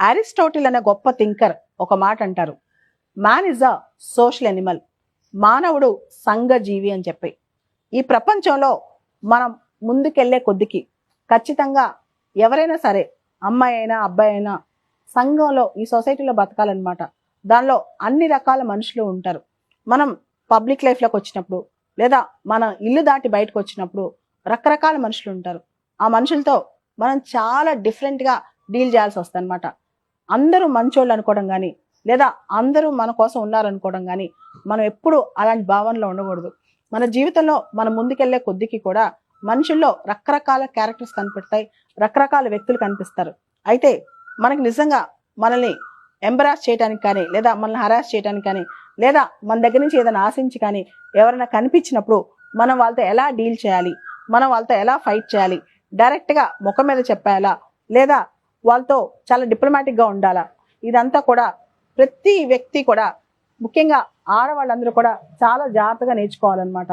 Aristotle అనే గొప్ప thinker ఒక మాట అంటారు, man is a social Animal. మానవుడు సంఘజీవి అని చెప్పి. ఈ ప్రపంచంలో మనం ముందుకెళ్లే కొద్దికి ఖచ్చితంగా ఎవరైనా సరే, అమ్మాయి అయినా అబ్బాయి అయినా, సంఘంలో ఈ సొసైటీలో బతకాలన్నమాట. దానిలో అన్ని రకాల మనుషులు ఉంటారు. మనం పబ్లిక్ లైఫ్లోకి వచ్చినప్పుడు, లేదా మన ఇల్లు దాటి బయటకు వచ్చినప్పుడు రకరకాల మనుషులు ఉంటారు. ఆ మనుషులతో మనం చాలా డిఫరెంట్గా డీల్ చేయాల్సి వస్తుంది అనమాట. అందరూ మంచోళ్ళు అనుకోవడం కానీ, లేదా అందరూ మన కోసం ఉన్నారనుకోవడం కానీ, మనం ఎప్పుడు అలాంటి భావనలో ఉండకూడదు. మన జీవితంలో మనం ముందుకెళ్లే కొద్దికి కూడా మనుషుల్లో రకరకాల క్యారెక్టర్స్ కనిపిస్తాయి, రకరకాల వ్యక్తులు కనిపిస్తారు. అయితే మనకి నిజంగా మనల్ని ఎంబరాస్ చేయడానికి కానీ, లేదా మనల్ని హరాస్ చేయడానికి కానీ, లేదా మన దగ్గర నుంచి ఏదైనా ఆశించి కానీ ఎవరైనా కనిపించినప్పుడు మనం వాళ్ళతో ఎలా డీల్ చేయాలి, మనం వాళ్ళతో ఎలా ఫైట్ చేయాలి, డైరెక్ట్గా ముఖం మీద చెప్పాలా, లేదా వాళ్ళతో చాలా డిప్లొమాటిక్గా ఉండాలా, ఇదంతా కూడా ప్రతి వ్యక్తి కూడా, ముఖ్యంగా ఆడవాళ్ళందరూ కూడా చాలా జాగ్రత్తగా నేర్చుకోవాలన్నమాట.